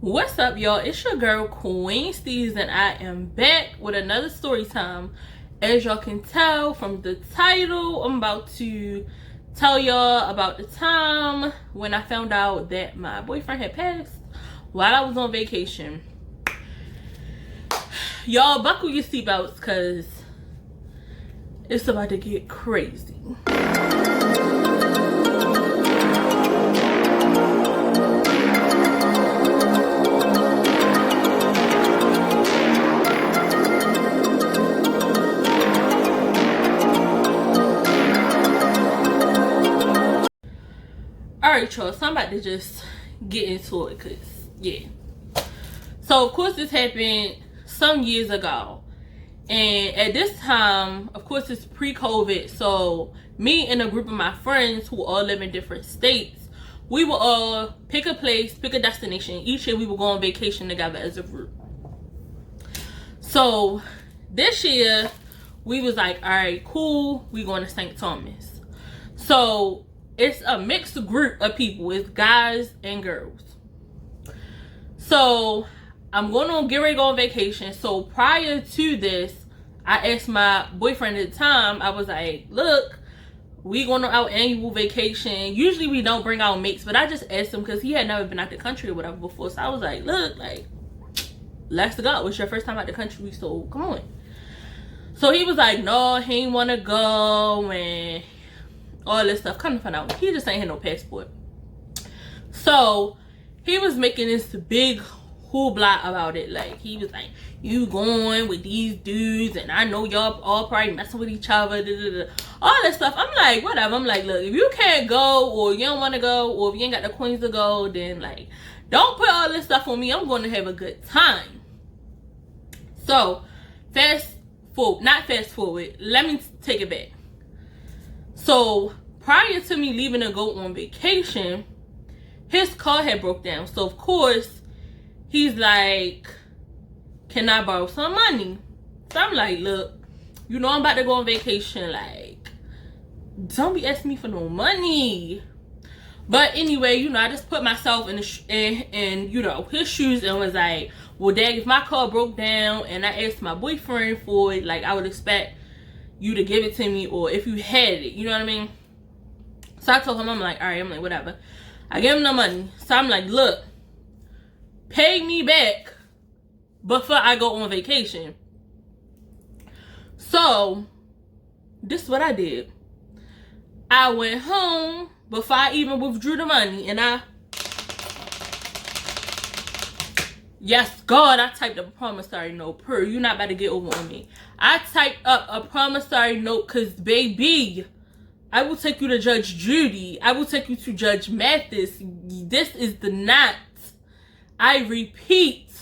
What's up, y'all? It's your girl QueensteezTV, and I am back with another story time. As y'all can tell from the title, I'm about to tell y'all about the time when I found out that my boyfriend had passed while I was on vacation. Y'all buckle your seatbelts because it's about to get crazy. Alright, y'all, so I'm about to just get into it because, yeah. So, of course, this happened some years ago. And at this time, of course, it's pre-COVID. So, me and a group of my friends who all live in different states, we will all pick a place, pick a destination. Each year, we will go on vacation together as a group. So, this year, we was like, alright, cool, we going to St. Thomas. So, it's a mixed group of people. It's guys and girls. So I'm going to get ready to go on vacation. So prior to this, I asked my boyfriend at the time, I was like, look, we going on our annual vacation. Usually we don't bring our mates, but I just asked him because he had never been out the country or whatever before. So I was like, look, like, let's go. It's your first time out the country, so come on. So he was like, no, he ain't want to go and all this stuff. Come to find out, he just ain't had no passport. So he was making this big hoopla about it. Like, he was like, you going with these dudes and I know y'all all probably messing with each other, all that stuff. I'm like, whatever. I'm like, look, if you can't go or you don't want to go or if you ain't got the coins to go, then like, don't put all this stuff on me. I'm going to have a good time. So let me take it back. So prior to me leaving to go on vacation, his car had broke down. So of course, he's like, can I borrow some money? So I'm like, look, you know I'm about to go on vacation. Like, don't be asking me for no money. But anyway, you know, I just put myself in you know, his shoes and was like, well, dad, if my car broke down and I asked my boyfriend for it, like, I would expect you to give it to me, or if you had it, you know what I mean? So I told him, I'm like, all right, I'm like, whatever. I gave him the money. So I'm like, look, pay me back before I go on vacation. So this is what I did. I went home before I even withdrew the money, and yes, God, I typed up a promissory note. You're not about to get over on me. I typed up a promissory note because, baby, I will take you to Judge Judy. I will take you to Judge Mathis. This is not, I repeat,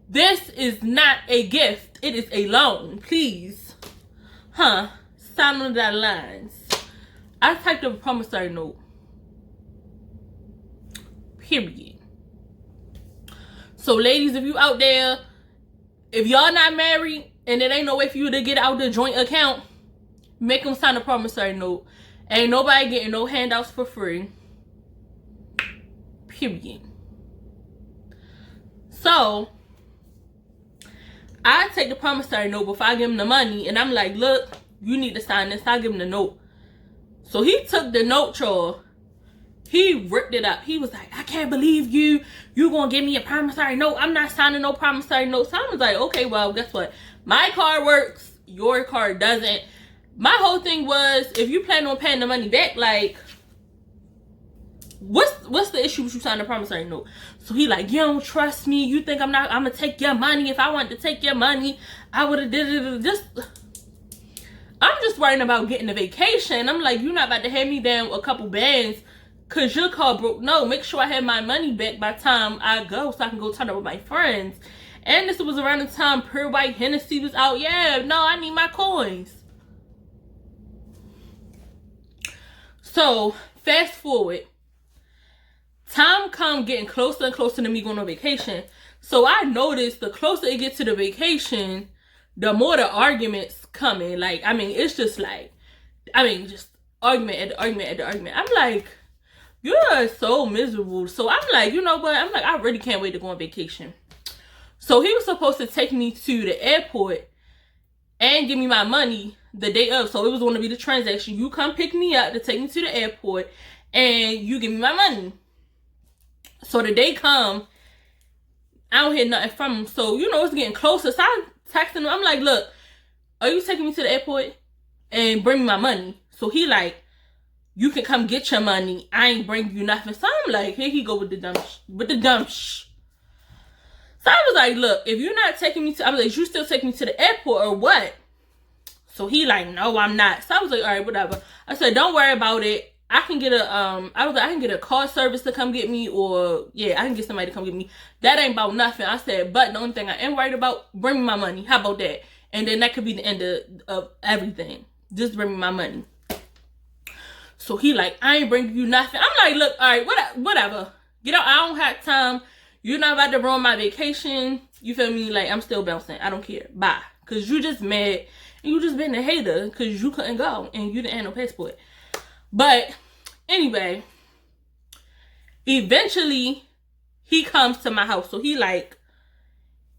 this is not a gift. It is a loan. Please. Sign on the dotted lines. I typed up a promissory note. Period. So, ladies, if you out there, if y'all not married and it ain't no way for you to get out the joint account, make them sign a promissory note. Ain't nobody getting no handouts for free. Period. So, I take the promissory note before I give him the money, and I'm like, look, you need to sign this. I give him the note. So he took the note, y'all. He ripped it up. He was like, I can't believe you gonna give me a promissory note. I'm not signing no promissory note. So I was like, okay, well, guess what? My card works. Your card doesn't. My whole thing was, if you plan on paying the money back, like, what's the issue with you signing a promissory note? So he like, you don't trust me. You think I'm gonna take your money. If I wanted to take your money, I would have did it. I'm just worrying about getting a vacation. I'm like, you're not about to hand me down a couple bands because your car broke. No, make sure I have my money back by the time I go so I can go turn up with my friends. And this was around the time Pure White Hennessy was out. Yeah, no, I need my coins. So, fast forward. Time come getting closer and closer to me going on vacation. So, I noticed the closer it gets to the vacation, the more the arguments coming. Like, I mean, it's just like, just argument at the argument at the argument. I'm like, You are so miserable. So I'm like, you know what? I'm like, I really can't wait to go on vacation. So he was supposed to take me to the airport and give me my money the day of. So it was going to be the transaction. You come pick me up to take me to the airport and you give me my money. So the day come, I don't hear nothing from him. So, you know, it's getting closer. So I'm texting him. I'm like, look, are you taking me to the airport and bring me my money? So he like, you can come get your money. I ain't bring you nothing. So I'm like, here he go with the dumb sh. So I was like, look, if you're not taking me to, I was like, you still taking me to the airport or what? So he like, no, I'm not. So I was like, all right, whatever. I said, don't worry about it. I can get a, I was like, I can get a car service to come get me, or yeah, I can get somebody to come get me. That ain't about nothing. I said, but the only thing I am worried about, bring me my money. How about that? And then that could be the end of everything. Just bring me my money. So he like, I ain't bringing you nothing. I'm like, look, all right, whatever. Get out. I don't have time. You're not about to ruin my vacation. You feel me? Like, I'm still bouncing. I don't care. Bye. Because you just mad. And you just been a hater. Because you couldn't go. And you didn't have no passport. But, anyway. Eventually, he comes to my house. So he like,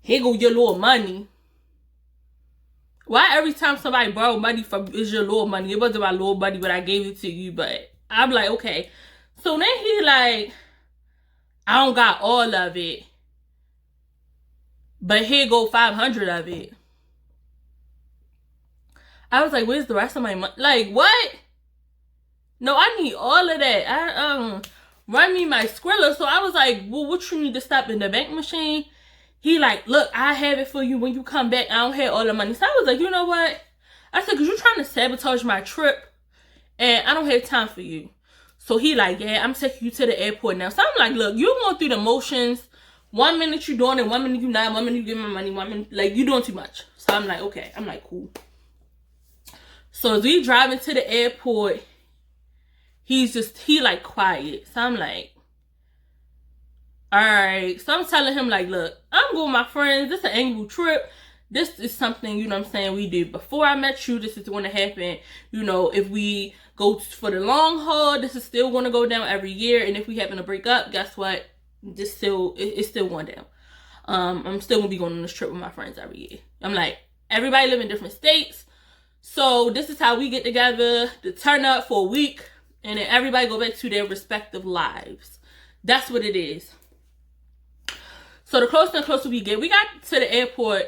here go your little money. Why every time somebody borrow money from is your little money? It wasn't my little money, but I gave it to you. But I'm like, okay. So then he like, I don't got all of it, but here go 500 of it. I was like, where's the rest of my money? Like, what? No, I need all of that. Run me my Skrilla. So I was like, well, what you need to stop in the bank machine? He like, look, I have it for you when you come back. I don't have all the money. So I was like, you know what? I said, because you're trying to sabotage my trip, and I don't have time for you. So he like, yeah, I'm taking you to the airport now. So I'm like, look, you're going through the motions. 1 minute you doing it, 1 minute you not, 1 minute you give my money, 1 minute, like, you doing too much. So I'm like, okay. I'm like, cool. So as we driving to the airport, he like quiet. So I'm like, all right. So I'm telling him like, look, I'm going with my friends. This is an annual trip. This is something, you know what I'm saying, we did before I met you. This is going to happen. You know, if we go for the long haul, this is still going to go down every year. And if we happen to break up, guess what? It's still going down. I'm still going to be going on this trip with my friends every year. I'm like, everybody live in different states. So this is how we get together to turn up for a week. And then everybody go back to their respective lives. That's what it is. So the closer and closer we get, we got to the airport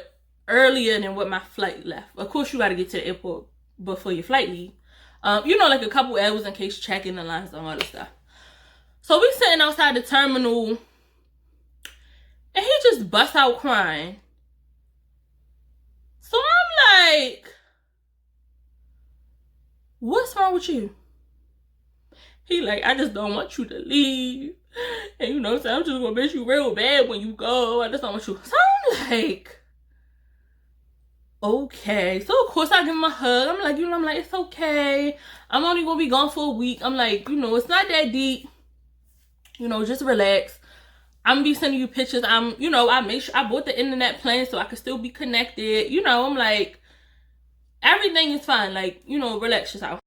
earlier than what my flight left. Of course, you got to get to the airport before your flight leave. You know, like a couple hours in case checking the lines and all that stuff. So we sitting outside the terminal, and he just busts out crying. So I'm like, what's wrong with you? He like, I just don't want you to leave. And you know what I'm saying? I'm just going to miss you real bad when you go. I just don't want you. So I'm like, okay. So of course I give him a hug. I'm like, you know, I'm like, it's okay. I'm only going to be gone for a week. I'm like, you know, it's not that deep. You know, just relax. I'm going to be sending you pictures. You know, I make sure I bought the internet plan so I could still be connected. You know, I'm like, everything is fine. Like, you know, relax yourself.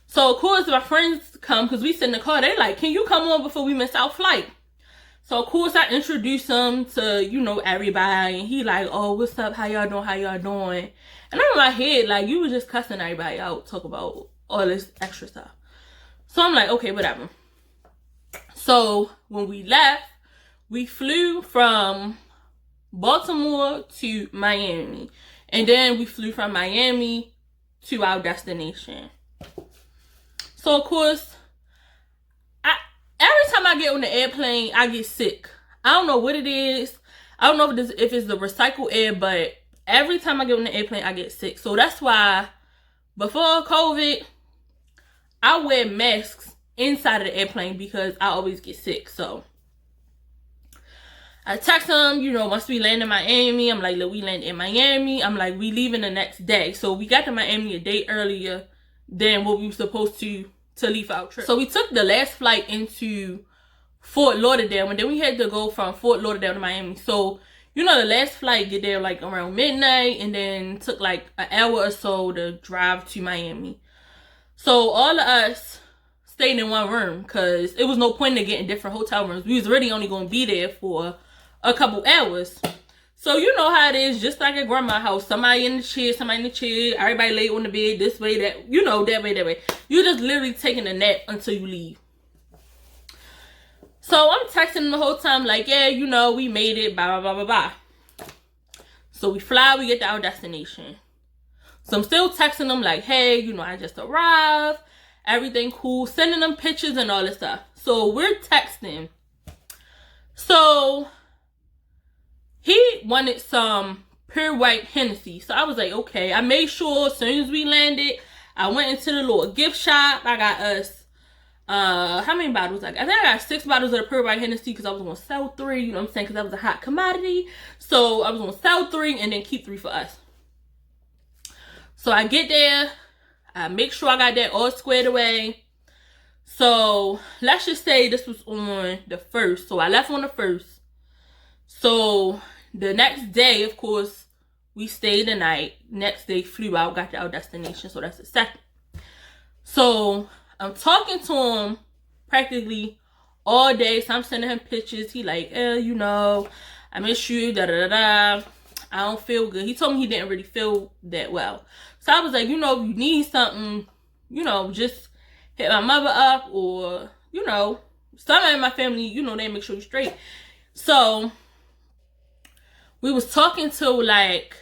So, of course, my friends come because we sit in the car. They like, can you come on before we miss our flight? So, of course, I introduce him to, you know, everybody. And he like, oh, what's up? How y'all doing? How y'all doing? And I'm in my head, like, you were just cussing everybody out, talk about all this extra stuff. So, I'm like, okay, whatever. So, when we left, we flew from Baltimore to Miami. And then we flew from Miami to our destination. So, of course, every time I get on the airplane, I get sick. I don't know what it is. I don't know if it's the recycled air, but every time I get on the airplane, I get sick. So, that's why before COVID, I wear masks inside of the airplane because I always get sick. So, I text him, you know, once we land in Miami, I'm like, look, we land in Miami. I'm like, we leaving the next day. So, we got to Miami a day earlier than what we were supposed to leave our trip. So we took the last flight into Fort Lauderdale, and then we had to go from Fort Lauderdale to Miami. So, you know, the last flight get there like around midnight, and then took like an hour or so to drive to Miami. So all of us stayed in one room because it was no point in getting different hotel rooms. We was really only going to be there for a couple hours. So you know how it is, just like at grandma's house. Somebody in the chair, somebody in the chair, everybody lay on the bed this way, that, you know, that way, that way. You just literally taking a nap until you leave. So I'm texting them the whole time like, yeah, you know, we made it, blah, blah, blah, blah, blah. So we fly, we get to our destination. So I'm still texting them like, hey, you know, I just arrived. Everything cool. Sending them pictures and all this stuff. So we're texting. So he wanted some pure white Hennessy. So I was like, okay. I made sure as soon as we landed, I went into the little gift shop. I got us, how many bottles? I think I got 6 bottles of the pure white Hennessy because I was going to sell 3. You know what I'm saying? Because that was a hot commodity. So I was going to sell 3 and then keep 3 for us. So I get there. I make sure I got that all squared away. So let's just say this was on the 1st. So I left on the 1st. So the next day, of course, we stayed the night. Next day, flew out, got to our destination. So that's the 2nd. So I'm talking to him practically all day. So I'm sending him pictures. He like, you know, I miss you, da da da da. I don't feel good. He told me he didn't really feel that well. So I was like, you know, if you need something, you know, just hit my mother up, or, you know, somebody in my family, you know, they make sure you're straight. So we was talking till like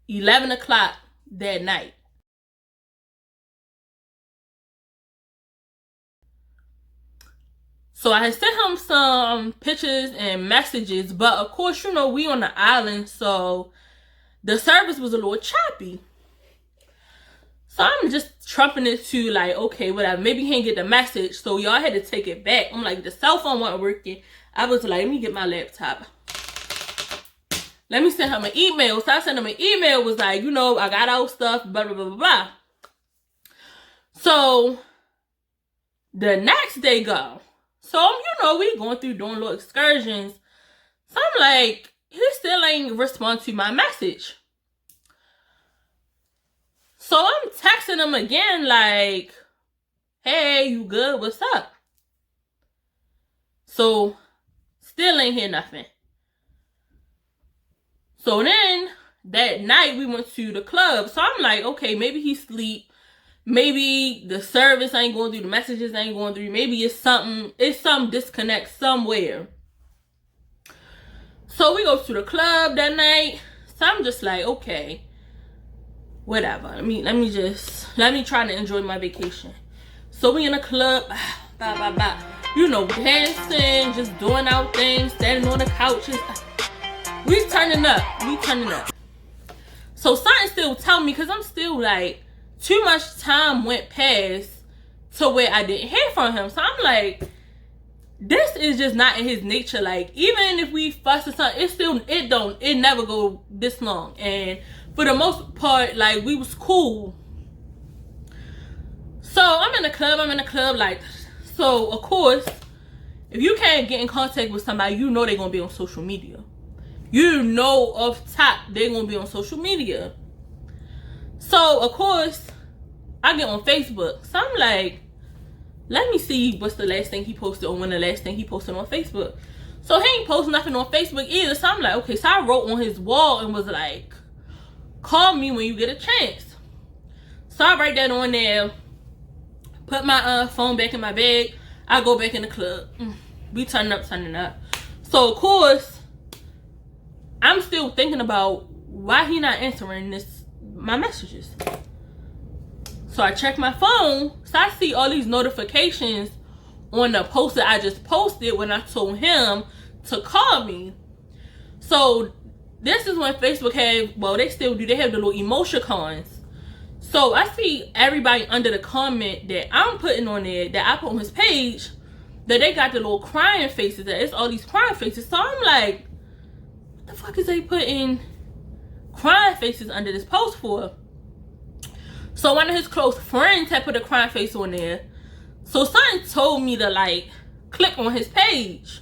11 o'clock that night. So I had sent him some pictures and messages, but of course, you know, we on the island, so the service was a little choppy. So I'm just trumping it to like, okay, whatever. Maybe he didn't get the message, so y'all had to take it back. I'm like, the cell phone wasn't working. I was like, let me get my laptop. Let me send him an email. So I sent him an email, was like, you know, I got our stuff, blah, blah, blah, blah, blah. So the next day go. So, you know, we going through doing little excursions. So I'm like, he still ain't respond to my message. So I'm texting him again like, hey, you good? What's up? So still ain't hear nothing. So then that night we went to the club. So I'm like, okay, maybe he sleep. Maybe the service ain't going through, the messages ain't going through. Maybe it's some disconnect somewhere. So we go to the club that night. So I'm just like, okay, whatever. Let me try to enjoy my vacation. So we in the club, you know, dancing, just doing our things, standing on the couches. We turning up. So something still tell me, because I'm still like, too much time went past to where I didn't hear from him. So I'm like, this is just not in his nature. Like, even if we fuss or something, it never go this long. And for the most part, like, we was cool. So I'm in the club, like, so of course, if you can't get in contact with somebody, you know they're gonna be on social media. You know off top they're gonna be on social media. So, of course, I get on Facebook. So, I'm like, let me see what's the last thing he posted, or when the last thing he posted on Facebook. So, he ain't post nothing on Facebook either. So, I'm like, okay. So, I wrote on his wall and was like, call me when you get a chance. So, I write that on there. Put my phone back in my bag. I go back in the club. We turning up. So, of course, I'm still thinking about why he not answering my messages. So I check my phone. So I see all these notifications on the post that I just posted when I told him to call me. So this is when Facebook had, well, they still do, they have the little emoticons. So I see everybody under the comment that I'm putting on there, that I put on his page, that they got the little crying faces, that it's all these crying faces. So I'm like, what the fuck is they putting crying faces under this post for? So one of his close friends had put a crying face on there. So something told me to like click on his page.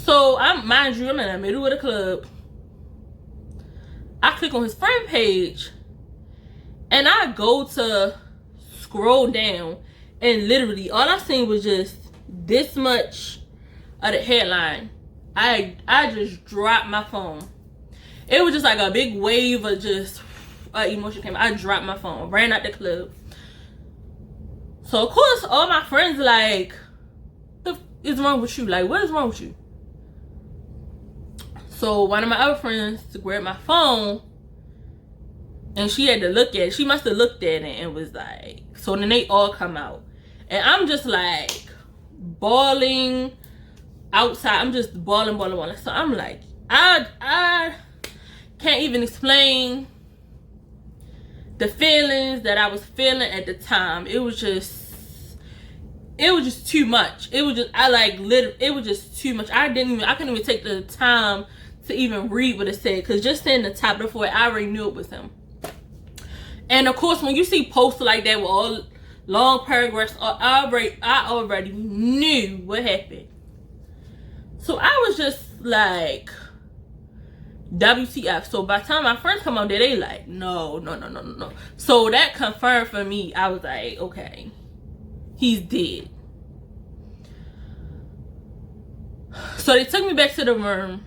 So mind you, I'm in the middle of the club. I click on his friend page, and I go to scroll down, and literally all I seen was just this much of the headline. I just dropped my phone. It was just like a big wave of just emotion came. I dropped my phone, ran out the club. So of course all my friends like, what is wrong with you? Like, what is wrong with you? So one of my other friends grabbed my phone, and she had to look at it. She must have looked at it and was like, so then they all come out. And I'm just like bawling outside. I'm just bawling. So I'm like, I can't even explain the feelings that I was feeling at the time. It was just too much. It was just, it was just too much. I couldn't even take the time to even read what it said, because just saying the top before it, I already knew it was him. And of course, when you see posts like that with all long paragraphs, I already knew what happened. So I was just like, WTF. So by the time my friends come out there, they like, no. So that confirmed for me. I was like, okay, he's dead. So they took me back to the room,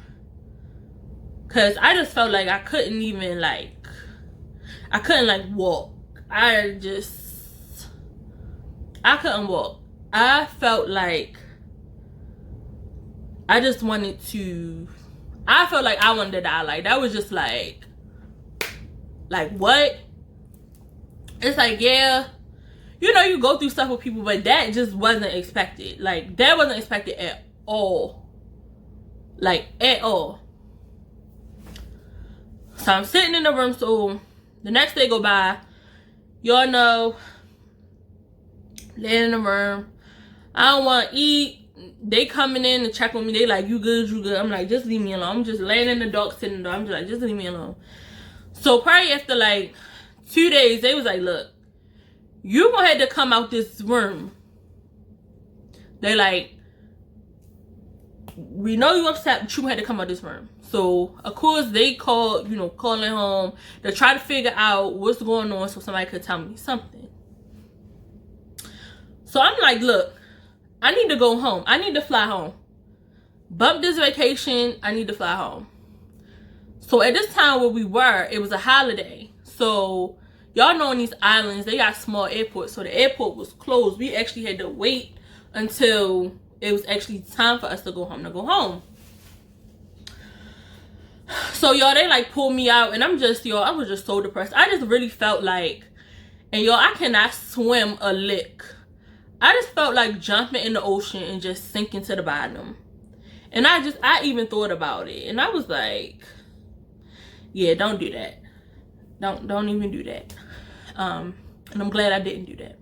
because I just felt like I couldn't even walk. I couldn't walk. I felt like I wanted to die. Like, that was just like what? It's like, yeah, you know, you go through stuff with people, but that just wasn't expected. Like, that wasn't expected at all. Like, at all. So I'm sitting in the room. So the next day go by. Y'all know, laying in the room. I don't want to eat. They coming in to check on me. They like, you good? I'm like, just leave me alone. I'm just laying in the dark, sitting in the dark. I'm just like, just leave me alone. So probably after like 2 days, they was like, look, you gonna have to come out this room. They like, we know you upset, but you had to come out this room. So of course they called, calling home to try to figure out what's going on so somebody could tell me something. So I'm like, look, I need to go home. I need to fly home. Bump this vacation. I need to fly home. So at this time where we were, it was a holiday. So y'all know in these islands, they got small airports. So the airport was closed. We actually had to wait until it was actually time for us to go home. So y'all, they like pulled me out, and I was just so depressed. I just really felt like, and y'all, I cannot swim a lick. I just felt like jumping in the ocean and just sinking to the bottom. And I even thought about it, and I was like, yeah, don't do that. Don't even do that. And I'm glad I didn't do that.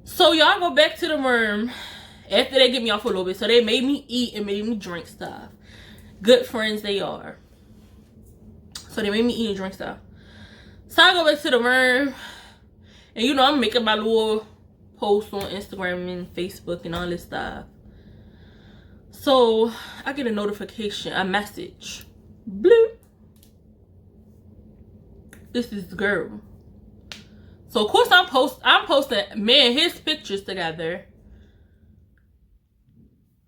So y'all go back to the room after they get me off a little bit. So they made me eat and made me drink stuff. Good friends they are. So they made me eat and drink stuff. So I go back to the room, and I'm making my little posts on Instagram and Facebook and all this stuff. So I get a notification, a message. Bloop. This is the girl. So of course I'm posting me and his pictures together.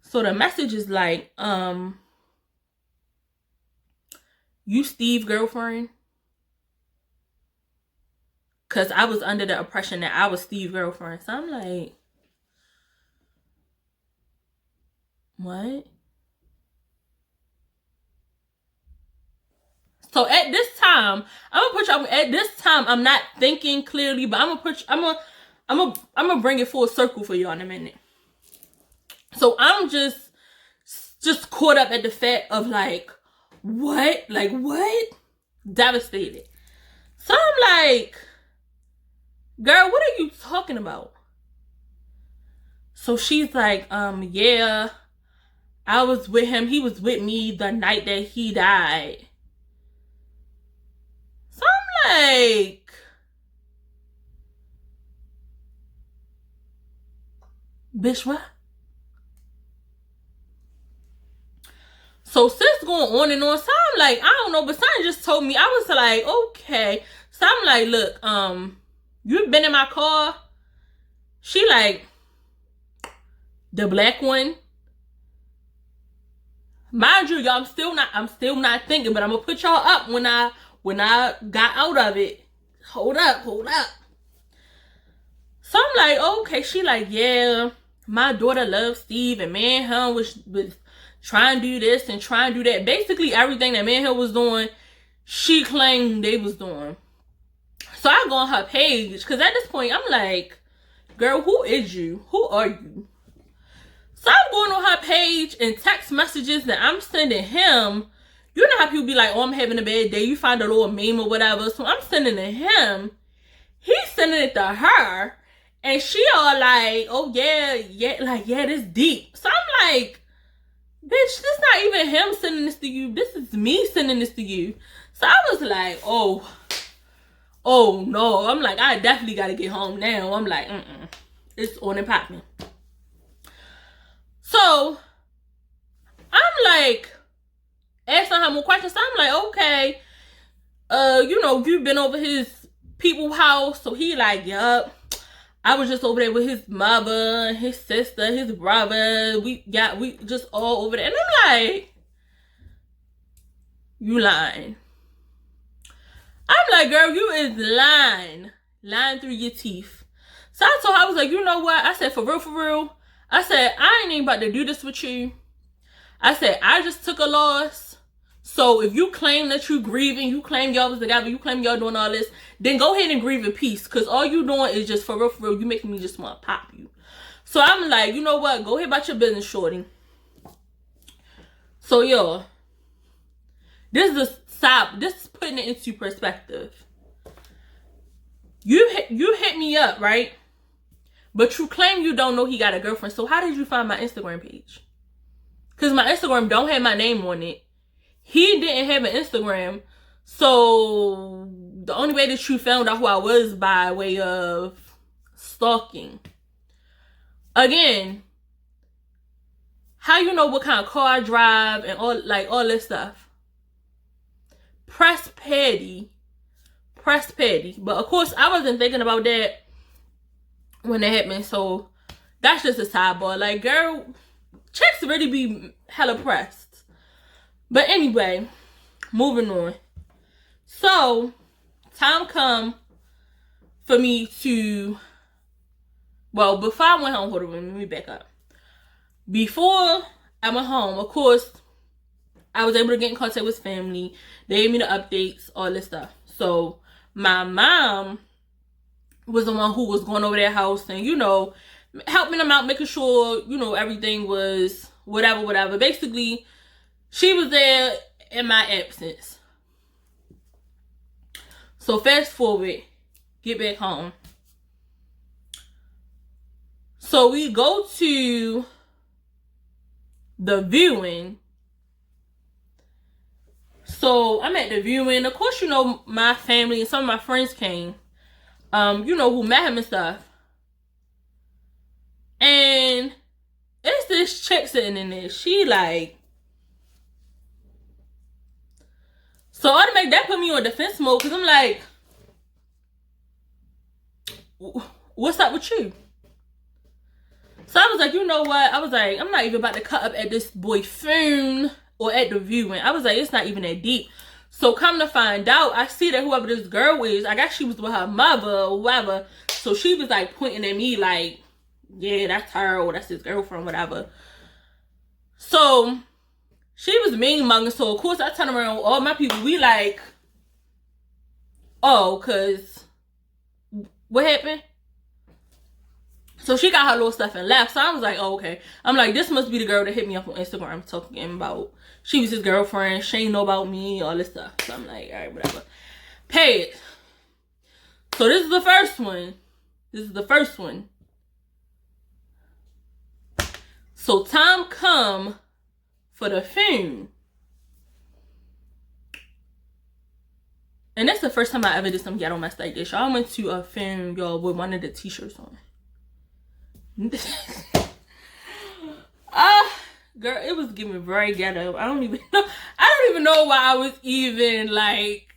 So the message is like, you Steve girlfriend? Because I was under the impression that I was Steve girlfriend. So I'm like, what? So at this time, I'm not thinking clearly, but I'm gonna bring it full circle for y'all in a minute. So I'm just caught up at the fact of like, what? Like, what? Devastated. So I'm like, girl, what are you talking about? So she's like, yeah, I was with him. He was with me the night that he died. So I'm like, bitch, what? So sis going on and on. So I'm like, I don't know, but something just told me. I was like, okay. So I'm like, look, you've been in my car. She like, the black one. Mind you, y'all, I'm still not thinking, but I'm gonna put y'all up when I got out of it. Hold up. So I'm like, okay. She like, yeah, my daughter loves Steve, and me and him was trying to do this and trying to do that. Basically everything that me and him was doing, she claimed they was doing. So I go on her page, because at this point I'm like, girl, who is you? Who are you? So I'm going on her page and text messages that I'm sending him. You know how people be like, oh, I'm having a bad day. You find a little meme or whatever. So I'm sending it to him. He's sending it to her. And she all like, oh, yeah, like, yeah, this deep. So I'm like, bitch, this not even him sending this to you. This is me sending this to you. So I was like, oh no. I'm like, I definitely got to get home now. I'm like, it's on and popping. So I'm like asking her more questions. So I'm like, okay, you know, you've been over his people's house. So he like, yup. I was just over there with his mother, his sister, his brother. We just all over there. And I'm like, you lying. I'm like, girl, you is lying through your teeth. So I told her, I was like, you know what? I said, for real. I said, I ain't even about to do this with you. I said, I just took a loss. So if you claim that you grieving, you claim y'all was together, you claim y'all doing all this, then go ahead and grieve in peace. Because all you doing is just, for real, you making me just want to pop you. So I'm like, you know what? Go ahead about your business, shorty. So, y'all, this is putting it into perspective. You hit me up, right? But you claim you don't know he got a girlfriend. So how did you find my Instagram page? Because my Instagram don't have my name on it. He didn't have an Instagram. So the only way that you found out who I was by way of stalking. Again, how you know what kind of car I drive and all this stuff? Press petty. But of course, I wasn't thinking about that when it happened. So that's just a sidebar. Like, girl, chicks really be hella pressed. But anyway, moving on. So time come for me to, well, before I went home, hold on, let me back up. Before I went home, of course, I was able to get in contact with family. They gave me the updates, all this stuff. So my mom was the one who was going over their house and, you know, helping them out, making sure, you know, everything was whatever. Basically, she was there in my absence. So fast forward, get back home. So we go to the viewing. So I'm at the viewing. Of course, you know, my family and some of my friends came. You know, who met him and stuff. And it's this chick sitting in there. She like, so automatically that put me on defense mode, because I'm like, what's up with you? So I was like, you know what? I was like, I'm not even about to cut up at this boy's phone or at the viewing. I was like, it's not even that deep. So come to find out, I see that whoever this girl is, I guess she was with her mother or whoever. So she was like pointing at me like, yeah, that's her or that's his girlfriend, whatever. So she was mean mugging. So of course I turn around, all my people, we like, oh, cause what happened? So she got her little stuff and left. So I was like, oh, okay. I'm like, this must be the girl that hit me up on Instagram talking about she was his girlfriend. She ain't know about me, all this stuff. So I'm like, all right, whatever. Pay it. So this is the first one. So time come for the film. And that's the first time I ever did some ghetto mess like this. Y'all went to a film, y'all, with one of the t-shirts on. girl, it was giving very ghetto. I don't even know why I was even like,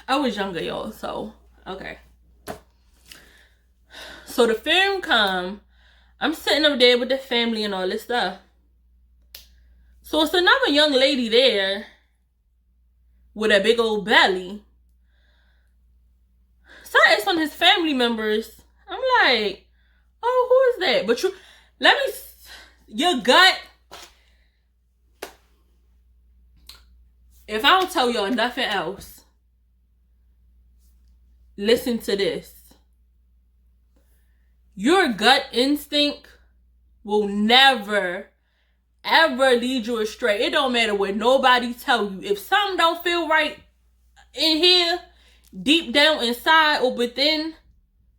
I was younger, y'all, so okay. So the film come, I'm sitting up there with the family and all this stuff. So it's another young lady there with a big old belly. So I asked one of his family members, I'm like, oh, who is that? But your gut, if I don't tell y'all nothing else, listen to this. Your gut instinct will never, ever lead you astray. It don't matter what nobody tell you. If something don't feel right in here, deep down inside or within,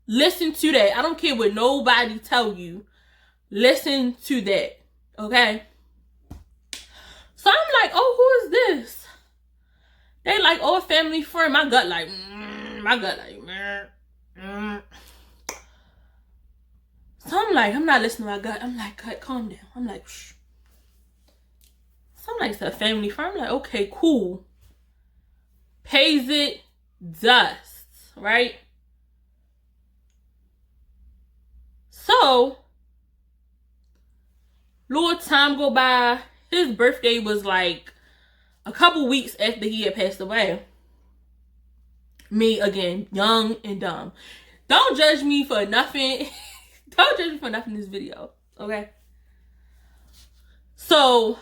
listen to that. I don't care what nobody tell you. Listen to that. Okay? So I'm like, oh, who is this? They like, oh, a family friend. My gut like, So I'm like, I'm not listening to my gut. I'm like, gut, calm down. I'm like, shh. So I'm like, it's a family friend. I'm like, okay, cool. Pays it, dust, right? So, little time go by. His birthday was like a couple weeks after he had passed away. Me, again, young and dumb. Don't judge me for nothing. Don't judge me for nothing in this video, okay? So,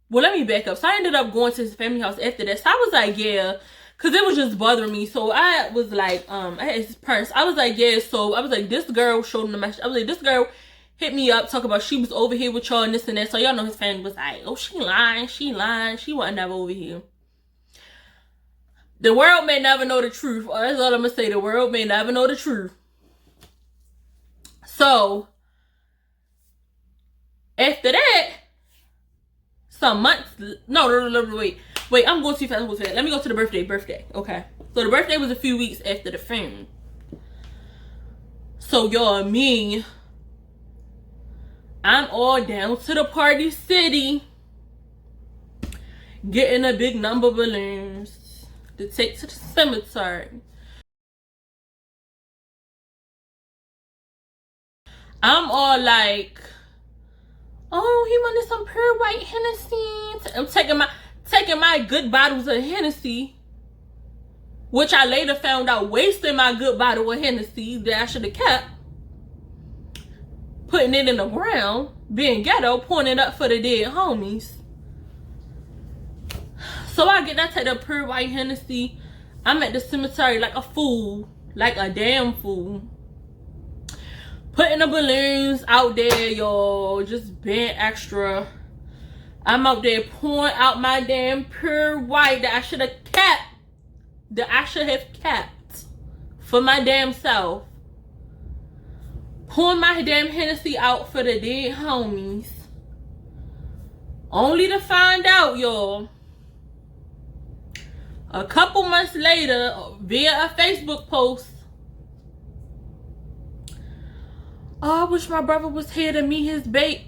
well, let me back up. So I ended up going to his family house after that. So I was like, yeah, because it was just bothering me. So I was like, I had his parents. I was like, yeah. So I was like, this girl showed him the message. I was like, this girl hit me up, talk about she was over here with y'all and this and that. So y'all know his family was like, oh, she lying. She wasn't never over here. The world may never know the truth. That's all I'm going to say. The world may never know the truth. So, after that, some months, no, wait, I'm going too fast, Let me go to the birthday, okay? So, the birthday was a few weeks after the film. So, y'all, I'm all down to the party city, getting a big number of balloons to take to the cemetery. I'm all like, oh, he wanted some pure white Hennessy. I'm taking my good bottles of Hennessy, which I later found out wasting my good bottle of Hennessy that I should have kept, putting it in the ground, being ghetto, pouring it up for the dead homies. So I take the pure white Hennessy. I'm at the cemetery like a fool, like a damn fool. Putting the balloons out there, y'all, just being extra. I'm out there pouring out my damn pure white that I should have kept for my damn self. Pouring my damn Hennessy out for the dead homies. Only to find out, y'all, a couple months later, via a Facebook post, oh, I wish my brother was here to meet his babe.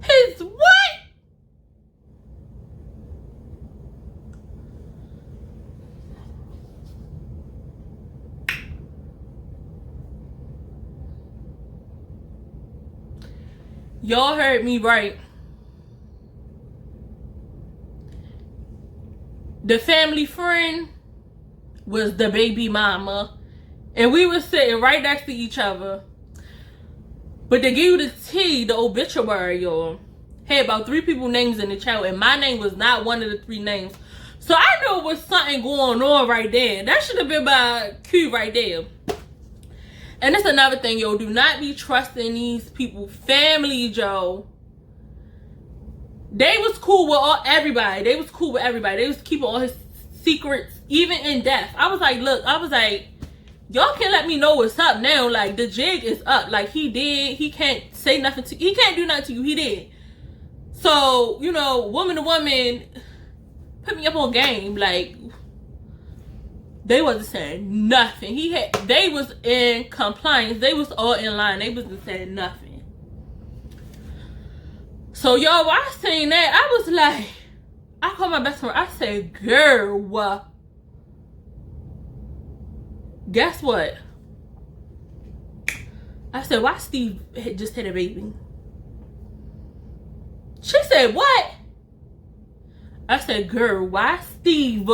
His what? Y'all heard me right. The family friend was the baby mama. And we were sitting right next to each other. But they gave you the tea, the obituary, y'all. Had about 3 people's names in the chat. And my name was not one of the 3 names. So I knew it was something going on right there. That should have been my cue right there. And that's another thing, yo. Do not be trusting these people. Family, Joe. They was cool with everybody. They was cool with everybody. They was keeping all his secrets, even in death. I was like, look, y'all can let me know what's up now. Like, the jig is up. Like, he can't say nothing to you. He can't do nothing to you. He did. So, you know, woman to woman, put me up on game. Like, They wasn't saying nothing. They was in compliance. They was all in line. They wasn't saying nothing. So y'all, while I seen that, I was like, I called my best friend. I said, girl, guess what? I said, why Steve just had a baby? She said, what? I said, girl, why Steve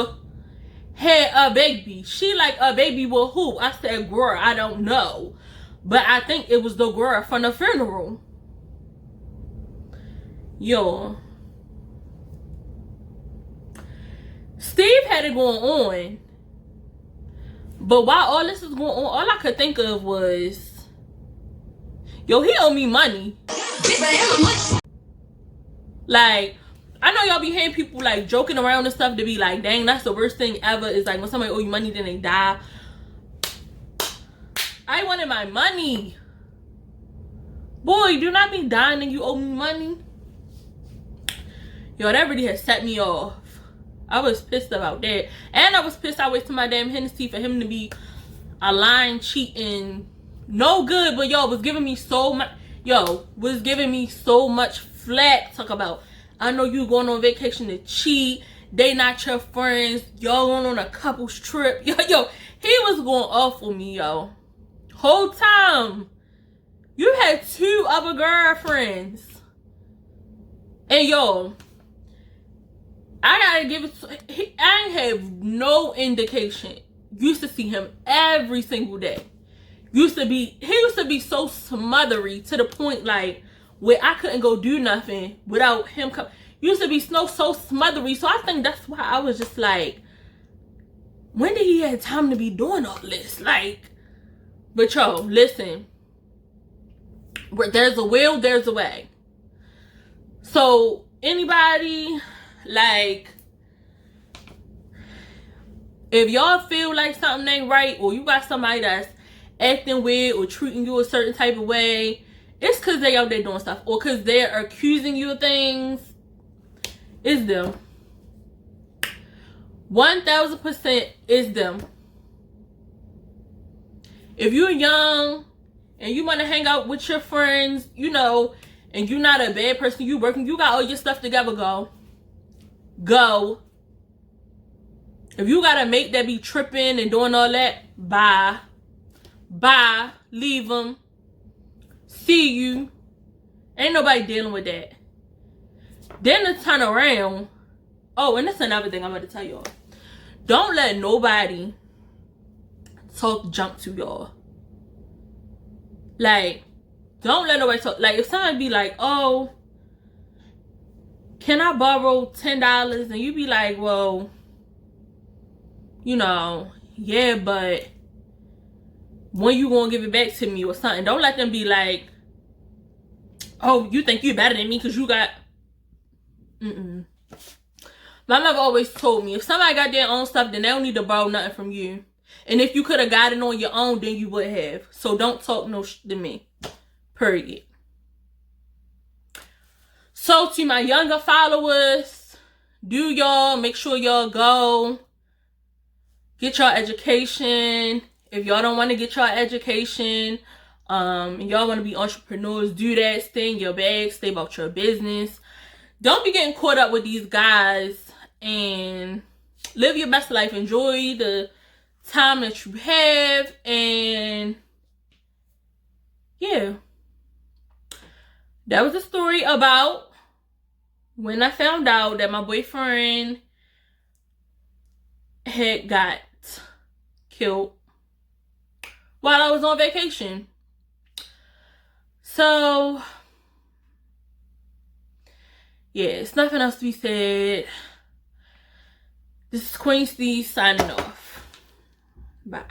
had a baby? She like, a baby with who? I said, girl, I don't know. But I think it was the girl from the funeral. Yo. Steve had it going on. But while all this was going on, all I could think of was, yo, he owed me money. Like, I know y'all be hearing people like joking around and stuff to be like, dang, that's the worst thing ever. Is like when somebody owe you money, then they die. I wanted my money. Boy, do not be dying and you owe me money. Yo, that really has set me off. I was pissed about that. And I was pissed I wasted my damn Hennessy for him to be a lying, cheating, no good. But yo, was giving me so much. Yo, was giving me so much flack. Talk about, I know you going on vacation to cheat. They not your friends. Y'all going on a couple's trip. Yo, he was going off on me, yo. Whole time. You had 2 other girlfriends. And yo, I gotta give it, I ain't have no indication. Used to see him every single day. He used to be so smothery to the point like where I couldn't go do nothing without him coming. Used to be so smothery. So I think that's why I was just like, when did he have time to be doing all this? Like, but yo, listen. Where there's a will, there's a way. So anybody, like, if y'all feel like something ain't right, or you got somebody that's acting weird or treating you a certain type of way, it's because they out there doing stuff, or because they're accusing you of things. It's them. 1000% is them. If you're young and you want to hang out with your friends, you know, and you're not a bad person, you working, you got all your stuff together, go. If you got a mate that be tripping and doing all that, bye, leave them, see you. Ain't nobody dealing with that. Then to turn around, oh, and that's another thing I'm about to tell y'all. Don't let nobody talk junk to y'all. Like, don't let nobody talk. Like, if somebody be like, oh, can I borrow $10? And you be like, well, you know, yeah, but when you gonna give it back to me or something? Don't let them be like, oh, you think you better than me because you got... My mother always told me, if somebody got their own stuff, then they don't need to borrow nothing from you. And if you could have got it on your own, then you would have. So don't talk no shit to me. Period. So to my younger followers, do y'all, make sure y'all go get y'all education. If y'all don't want to get y'all education, and y'all want to be entrepreneurs, do that. Stay in your bag. Stay about your business. Don't be getting caught up with these guys, and live your best life. Enjoy the time that you have, and yeah, that was a story about when I found out that my boyfriend had got killed while I was on vacation. So yeah, it's nothing else to be said. This is Queen Steve signing off. Bye.